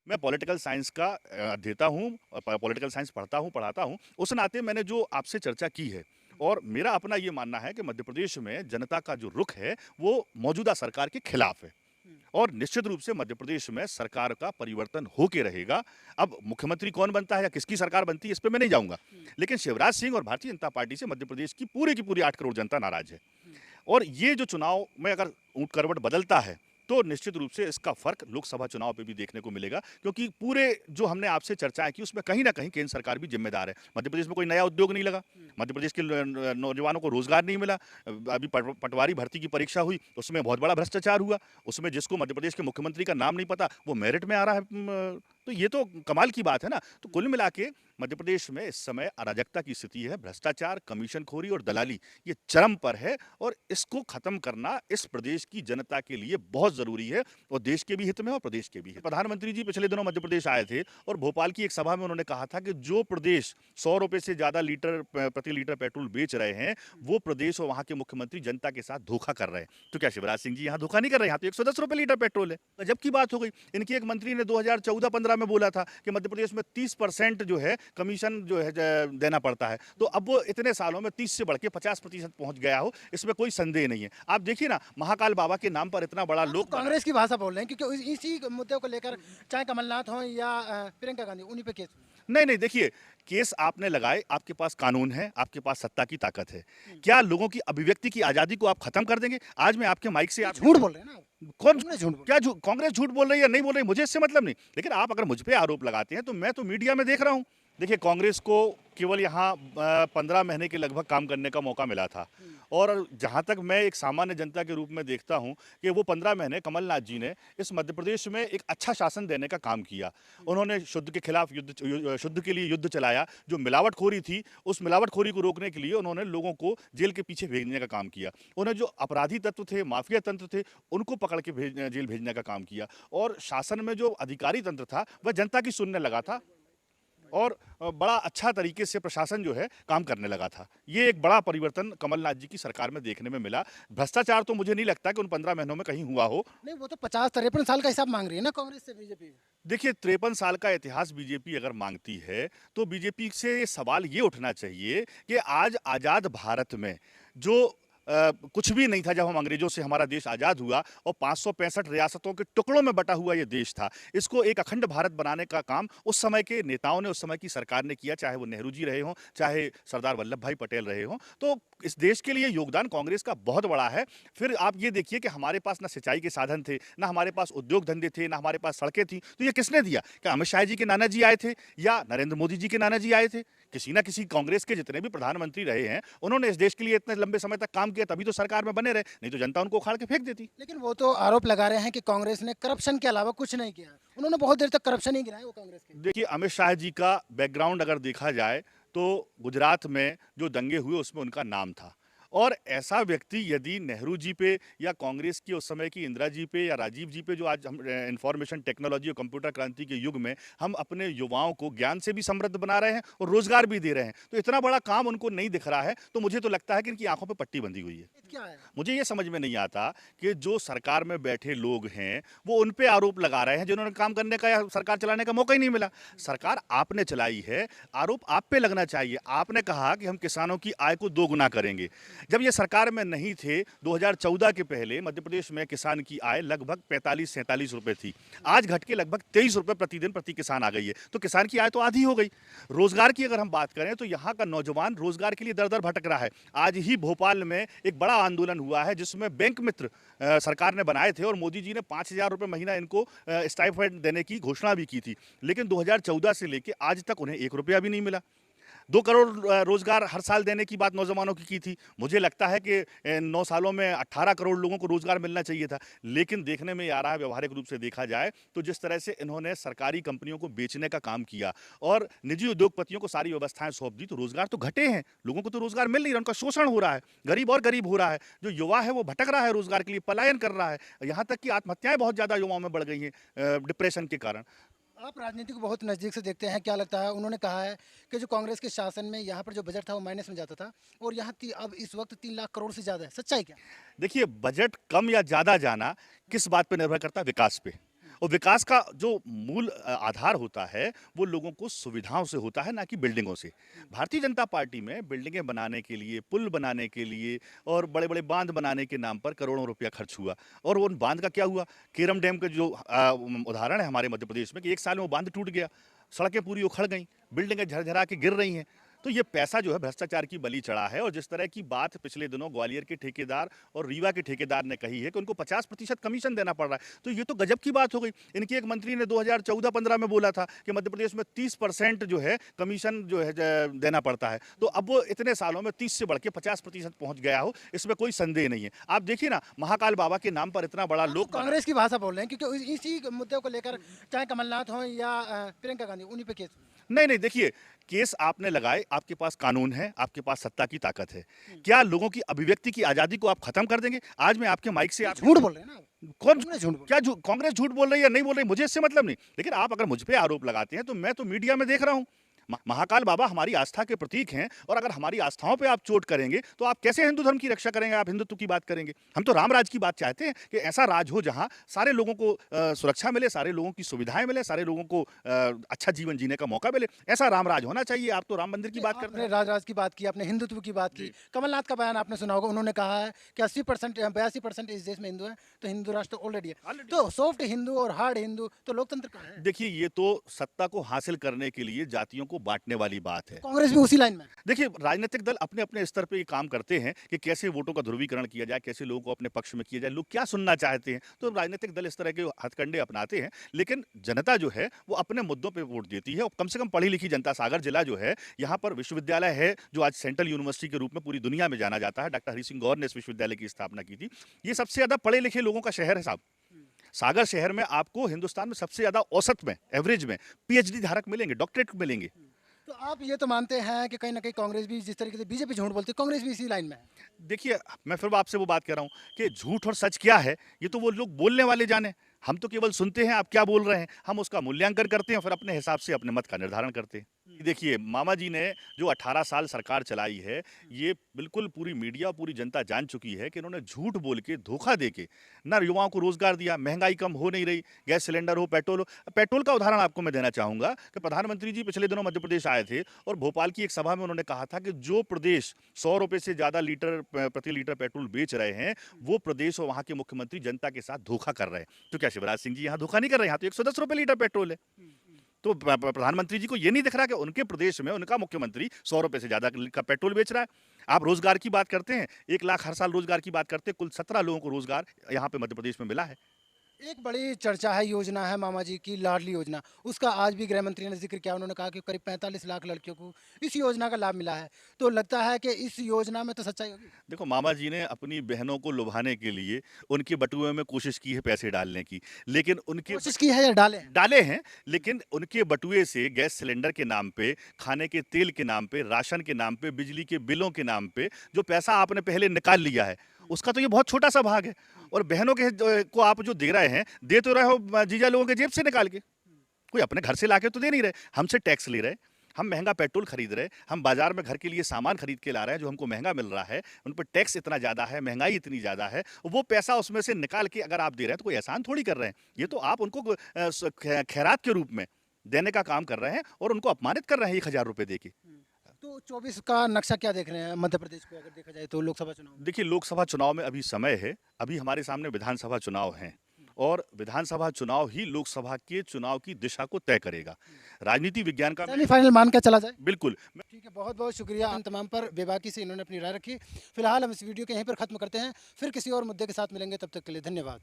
मैं political science का अध्येता हूँ, पॉलिटिकल साइंस पढ़ता हूँ, पढ़ाता हूँ। उस नाते मैंने जो आपसे चर्चा की है और मेरा अपना ये मानना है कि मध्य प्रदेश में जनता का जो रुख है, वो मौजूदा सरकार के खिलाफ है हुँ, और निश्चित रूप से मध्य प्रदेश में सरकार का परिवर्तन होके रहेगा। अब मुख्यमंत्री कौन बनता है या किसकी सरकार बनती है, इस पे मैं नहीं जाऊँगा। हुँ, लेकिन शिवराज सिंह और भारतीय जनता पार्टी से मध्य प्रदेश की पूरी 8 करोड़ जनता नाराज़ है। हुँ। और ये जो चुनाव में अगर ऊँट करवट बदलता है, तो निश्चित रूप से इसका फ़र्क लोकसभा चुनाव पे भी देखने को मिलेगा क्योंकि पूरे जो हमने आपसे चर्चाएँ की उसमें कहीं न कहीं केंद्र सरकार भी ज़िम्मेदार है। मध्य प्रदेश में कोई नया उद्योग नहीं लगा, मध्य प्रदेश के नौजवानों को रोज़गार नहीं मिला। अभी पटवारी भर्ती की परीक्षा हुई, उसमें बहुत बड़ा भ्रष्टाचार हुआ। उसमें जिसको मध्य प्रदेश के मुख्यमंत्री का नाम नहीं पता, वो मेरिट में आ रहा है। तो ये तो कमाल की बात है ना। तो कुल मिला के मध्य प्रदेश में इस समय अराजकता की स्थिति है, भ्रष्टाचार, कमीशनखोरी और दलाली ये चरम पर है और इसको खत्म करना इस प्रदेश की जनता के लिए बहुत ज़रूरी है और देश के भी हित में और प्रदेश के भी हित। प्रधानमंत्री जी पिछले दिनों मध्य प्रदेश आए थे और भोपाल की एक सभा में उन्होंने कहा था कि जो प्रदेश 100 रुपए से ज़्यादा प्रति लीटर पेट्रोल बेच रहे हैं, वो प्रदेश और वहाँ के मुख्यमंत्री जनता के साथ धोखा कर रहे हैं। तो क्या शिवराज सिंह जी यहाँ धोखा नहीं कर रहे हैं? यहाँ तो 110 रुपए लीटर पेट्रोल है। गजब की बात हो गई। इनकी एक मंत्री ने 2014-15 में बोला था कि मध्य प्रदेश में 30% जो है कमीशन जो है देना पड़ता है। तो अब वो इतने सालों में 30 से बढ़ के 50% पहुंच गया हो, इसमें कोई संदेह नहीं है। आप देखिए ना, महाकाल बाबा के नाम पर इतना बड़ा आप तो लोक बना है। कांग्रेस की भाषा बोल रहे हैं क्योंकि इसी मुद्दे को लेकर चाहे कमलनाथ हों या प्रियंका गांधी, उन्हीं पे केस हुए। नहीं, नहीं, देखिए, केस आपने लगाए, आपके पास कानून है, आपके पास सत्ता की ताकत है। हुँ। क्या लोगों की अभिव्यक्ति की आज़ादी को आप खत्म कर देंगे? आज मैं आपके माइक से ये आप झूठ बोल रहे हैं ना आप। कौन कांग्रेस झूठ बोल क्या झू कांग्रेस झूठ बोल रही है या नहीं बोल रही, मुझे इससे मतलब नहीं। लेकिन आप अगर मुझ पे आरोप लगाते हैं, तो मैं तो मीडिया में देख रहा हूँ। देखिए, कांग्रेस को केवल यहाँ 15 महीने के लगभग काम करने का मौका मिला था हुँ, और जहाँ तक मैं एक सामान्य जनता के रूप में देखता हूँ कि वो 15 महीने कमलनाथ जी ने इस मध्य प्रदेश में एक अच्छा शासन देने का काम किया। हुँ, उन्होंने शुद्ध के खिलाफ शुद्ध के लिए युद्ध चलाया। जो मिलावटखोरी थी, उस मिलावटखोरी को रोकने के लिए उन्होंने लोगों को जेल के पीछे भेजने का काम किया। उन्हें जो अपराधी तत्व थे, माफिया तंत्र थे, उनको पकड़ के जेल भेजने का काम किया और शासन में जो अधिकारी तंत्र था, वह जनता की सुनने लगा था और बड़ा अच्छा तरीके से प्रशासन जो है काम करने लगा था। ये एक बड़ा परिवर्तन कमलनाथ जी की सरकार में देखने में मिला। भ्रष्टाचार तो मुझे नहीं लगता कि उन 15 महीनों में कहीं हुआ हो। नहीं वो तो 50-53 साल का हिसाब माँग रही है ना कांग्रेस से बीजेपी। देखिए, 53 साल का इतिहास बीजेपी अगर मांगती है, तो बीजेपी से ये सवाल ये उठना चाहिए कि आज आज़ाद भारत में जो कुछ भी नहीं था जब हम अंग्रेज़ों से हमारा देश आज़ाद हुआ और 565 रियासतों के टुकड़ों में बटा हुआ ये देश था। इसको एक अखंड भारत बनाने का काम उस समय के नेताओं ने, उस समय की सरकार ने किया, चाहे वो नेहरू जी रहे हों, चाहे सरदार वल्लभ भाई पटेल रहे हों। तो इस देश के लिए योगदान कांग्रेस का बहुत बड़ा है। फिर आप ये देखिए कि हमारे पास ना सिंचाई के साधन थे, ना हमारे पास उद्योग धंधे थे, ना हमारे पास सड़कें थीं। तो ये किसने दिया? क्या अमित शाह जी के नाना जी आए थे या नरेंद्र मोदी जी के नाना जी आए थे? किसी ना किसी कांग्रेस के जितने भी प्रधानमंत्री रहे हैं, उन्होंने इस देश के लिए इतने लंबे समय तक काम किया, तभी तो सरकार में बने रहे, नहीं तो जनता उनको उखाड़ के फेंक देती। लेकिन वो तो आरोप लगा रहे हैं कि कांग्रेस ने करप्शन के अलावा कुछ नहीं किया। उन्होंने बहुत देर तक करप्शन ही गिनाया वो कांग्रेस के। देखिए, अमित शाह जी का बैकग्राउंड अगर देखा जाए, तो गुजरात में जो दंगे हुए उसमें उनका नाम था और ऐसा व्यक्ति यदि नेहरू जी पे या कांग्रेस की उस समय की इंदिरा जी पे या राजीव जी पे, जो आज हम इंफॉर्मेशन टेक्नोलॉजी और कंप्यूटर क्रांति के युग में हम अपने युवाओं को ज्ञान से भी समृद्ध बना रहे हैं और रोजगार भी दे रहे हैं, तो इतना बड़ा काम उनको नहीं दिख रहा है। तो मुझे तो लगता है कि इनकी आंखों पर पट्टी बंधी हुई है। क्या है? मुझे ये समझ में नहीं आता कि जो सरकार में बैठे लोग हैं, वो उन पे आरोप लगा रहे हैं जिन्होंने काम करने का या सरकार चलाने का मौका ही नहीं मिला। सरकार आपने चलाई है, आरोप आप पे लगना चाहिए। आपने कहा कि हम किसानों की आय को दोगुना करेंगे। जब ये सरकार में नहीं थे, 2014 के पहले मध्य प्रदेश में किसान की आय लगभग 45-47 रुपए थी। आज घट के लगभग 23 रुपए प्रतिदिन प्रति किसान आ गई है। तो किसान की आय तो आधी हो गई। रोजगार की अगर हम बात करें, तो यहाँ का नौजवान रोजगार के लिए दर-दर भटक रहा है। आज ही भोपाल में एक बड़ा आंदोलन हुआ है जिसमें बैंक मित्र सरकार ने बनाए थे और मोदी जी ने 5,000 रुपए महीना इनको स्टाइपेंड देने की घोषणा भी की थी। लेकिन 2014 से लेके आज तक उन्हें 1 रुपया भी नहीं मिला। 2 करोड़ रोजगार हर साल देने की बात नौजवानों की थी। मुझे लगता है कि 9 सालों में 18 करोड़ लोगों को रोजगार मिलना चाहिए था। लेकिन देखने में ये आ रहा है, व्यावहारिक रूप से देखा जाए, तो जिस तरह से इन्होंने सरकारी कंपनियों को बेचने का काम किया और निजी उद्योगपतियों को सारी व्यवस्थाएँ सौंप दी, तो रोजगार तो घटे हैं। लोगों को तो रोजगार मिल नहीं रहा, उनका शोषण हो रहा है। गरीब और गरीब हो रहा है। जो युवा है, वो भटक रहा है रोजगार के लिए, पलायन कर रहा है। यहाँ तक कि आत्महत्याएँ बहुत ज़्यादा युवाओं में बढ़ गई हैं डिप्रेशन के कारण। आप राजनीति को बहुत नज़दीक से देखते हैं, क्या लगता है? उन्होंने कहा है कि जो कांग्रेस के शासन में यहाँ पर जो बजट था वो माइनस में जाता था और यहाँ अब इस वक्त 3 लाख करोड़ से ज़्यादा है। सच्चाई क्या? देखिए, बजट कम या ज़्यादा जाना किस बात पे निर्भर करता है? विकास पे। और विकास का जो मूल आधार होता है वो लोगों को सुविधाओं से होता है, ना कि बिल्डिंगों से। भारतीय जनता पार्टी में बिल्डिंगें बनाने के लिए, पुल बनाने के लिए और बड़े बड़े बांध बनाने के नाम पर करोड़ों रुपया खर्च हुआ। और उन बांध का क्या हुआ? केरम डैम का जो उदाहरण है हमारे मध्य प्रदेश में कि 1 साल में वो बांध टूट गया, सड़कें पूरी उखड़ गई, बिल्डिंगें झरझरा के गिर रही हैं। तो ये पैसा जो है भ्रष्टाचार की बलि चढ़ा है। और जिस तरह की बात पिछले दिनों ग्वालियर के ठेकेदार और रीवा के ठेकेदार ने कही है कि उनको 50% कमीशन देना पड़ रहा है, तो ये तो गजब की बात हो गई। इनकी एक मंत्री ने 2014-15 में बोला था कि मध्य प्रदेश में 30% जो है कमीशन जो है देना पड़ता है। तो अब वो इतने सालों में 30 से बढ़ के 50% पहुंच गया हो, इसमें कोई संदेह नहीं है। आप देखिए ना, महाकाल बाबा के नाम पर इतना बड़ा लोग कांग्रेस की भाषा बोल रहे हैं क्योंकि इसी मुद्दे को लेकर चाहे कमलनाथ हो या प्रियंका गांधी, उन्हीं पे केस। नहीं नहीं, देखिए, केस आपने लगाए, आपके पास कानून है, आपके पास सत्ता की ताकत है। क्या लोगों की अभिव्यक्ति की आजादी को आप खत्म कर देंगे? आज मैं आपके माइक से आप झूठ बोल रहे हैं ना आप। कौन कांग्रेस झूठ बोल क्या कांग्रेस झूठ बोल रही है या नहीं बोल रही, मुझे इससे मतलब नहीं। लेकिन आप अगर मुझ पे आरोप लगाते हैं तो मैं तो मीडिया में देख रहा हूं। महाकाल बाबा हमारी आस्था के प्रतीक हैं, और अगर हमारी आस्थाओं पे आप चोट करेंगे तो आप कैसे हिंदू धर्म की रक्षा करेंगे? आप हिंदुत्व की बात करेंगे? हम तो राम राज की बात चाहते हैं कि ऐसा राज हो जहां सारे लोगों को सुरक्षा मिले, सारे लोगों की सुविधाएं मिले, सारे लोगों को अच्छा जीवन जीने का मौका मिले। ऐसा राम राज होना चाहिए। आप तो राम मंदिर की बात करते आपने हैं। राज की बात की, आपने हिंदुत्व की बात की। कमलनाथ का बयान आपने सुना होगा, उन्होंने कहा है कि 80% 82% इस देश में हिंदू है, तो हिंदू राष्ट्र ऑलरेडी है। Already तो सॉफ्ट हिंदू और हार्ड हिंदू, तो लोकतंत्र कहाँ है? देखिए, ये तो सत्ता को हासिल करने के लिए जातियों को बांटने वाली बात है। कांग्रेस भी उसी लाइन में है। देखिए, राजनीतिक दल अपने अपने स्तर पे ये काम करते हैं कि कैसे वोटों का ध्रुवीकरण किया जाए, कैसे लोगों को अपने पक्ष में किया जाए, लोग क्या सुनना चाहते हैं। तो राजनीतिक दल इस तरह के हथकंडे अपनाते हैं। लेकिन जनता जो है वो अपने मुद्दों पे वोट देती है, और कम से कम पढ़ी लिखी जनता। सागर जिला जो है, यहाँ पर विश्वविद्यालय है जो आज सेंट्रल यूनिवर्सिटी के रूप में पूरी दुनिया में जाना जाता है। डॉक्टर हरि सिंह गौर ने इस विश्वविद्यालय की स्थापना की थी। ये सबसे ज्यादा पढ़े लिखे लोगों का शहर है साहब। सागर शहर में आपको हिंदुस्तान में सबसे ज्यादा औसत में, एवरेज में पीएचडी धारक मिलेंगे, डॉक्टरेट मिलेंगे। तो आप ये तो मानते हैं कि कहीं ना कहीं कांग्रेस भी, जिस तरीके से बीजेपी झूठ बोलती है, कांग्रेस भी इसी लाइन में है। देखिए, मैं फिर आपसे वो बात कह रहा हूँ कि झूठ और सच क्या है, ये तो वो लोग बोलने वाले जाने। हम तो केवल सुनते हैं आप क्या बोल रहे हैं, हम उसका मूल्यांकन करते हैं, फिर अपने हिसाब से अपने मत का निर्धारण करते हैं। देखिए, मामा जी ने जो 18 साल सरकार चलाई है, ये बिल्कुल पूरी मीडिया, पूरी जनता जान चुकी है कि इन्होंने झूठ बोल के, धोखा दे के ना युवाओं को रोजगार दिया। महंगाई कम हो नहीं रही, गैस सिलेंडर हो, पेट्रोल हो। पेट्रोल का उदाहरण आपको मैं देना चाहूंगा कि प्रधानमंत्री जी पिछले दिनों मध्य प्रदेश आए थे, और भोपाल की एक सभा में उन्होंने कहा था कि जो प्रदेश 100 रुपए से ज्यादा प्रति लीटर पेट्रोल बेच रहे हैं, वो प्रदेश और वहां के मुख्यमंत्री जनता के साथ धोखा कर रहे हैं। तो क्या शिवराज सिंह जी यहाँ धोखा नहीं कर रहे? यहाँ तो 110 रुपए लीटर पेट्रोल है। तो प्रधानमंत्री जी को ये नहीं दिख रहा कि उनके प्रदेश में उनका मुख्यमंत्री 100 रुपए से ज्यादा का पेट्रोल बेच रहा है। आप रोजगार की बात करते हैं, 1 लाख हर साल रोजगार की बात करते हैं, कुल 17 लोगों को रोजगार यहाँ पे मध्य प्रदेश में मिला है। एक बड़ी चर्चा है, योजना है मामा जी की, लाडली योजना। उसका आज भी गृह मंत्री ने जिक्र किया। उन्होंने कहा कि करीब 45 लाख लड़कियों को इस योजना का लाभ मिला है। तो लगता है कि इस योजना में तो सच्चाई होगी। देखो, मामा जी ने अपनी बहनों को लुभाने के लिए उनके बटुए में कोशिश की है पैसे डालने की, लेकिन उनके कोशिश की है या डाले हैं? डाले हैं, लेकिन उनके बटुए से गैस सिलेंडर के नाम पे, खाने के तेल के नाम पे, राशन के नाम पे, बिजली के बिलों के नाम पे जो पैसा आपने पहले निकाल लिया है, उसका तो ये बहुत छोटा सा भाग है। और बहनों के को आप जो दे रहे हैं, दे तो रहे हो जीजा लोगों के जेब से निकाल के, कोई अपने घर से लाके तो दे नहीं रहे। हमसे टैक्स ले रहे, हम महंगा पेट्रोल खरीद रहे, हम बाजार में घर के लिए सामान खरीद के ला रहे हैं जो हमको महंगा मिल रहा है, उन पर टैक्स इतना ज़्यादा है, महंगाई इतनी ज़्यादा है, वो पैसा उसमें से निकाल के अगर आप दे रहे हैं तो कोई एहसान थोड़ी कर रहे हैं। ये तो आप उनको खैरात के रूप में देने का काम कर रहे हैं, और उनको अपमानित कर रहे हैं 1,000 रुपये दे के। तो 24 का नक्शा क्या देख रहे हैं मध्य प्रदेश को, अगर देखा जाए तो लोकसभा चुनाव में? देखिए, लोकसभा चुनाव में अभी समय है, अभी हमारे सामने विधानसभा चुनाव हैं, और विधानसभा चुनाव ही लोकसभा के चुनाव की दिशा को तय करेगा। राजनीति विज्ञान का सेमीफाइनल मान के चला जाए। बिल्कुल। ठीक है, बहुत बहुत शुक्रिया। इन तमाम पर बेबाकी से इन्होंने अपनी राय रखी। फिलहाल हम इस वीडियो को यहीं पर खत्म करते हैं, फिर किसी और मुद्दे के साथ मिलेंगे, तब तक के लिए धन्यवाद।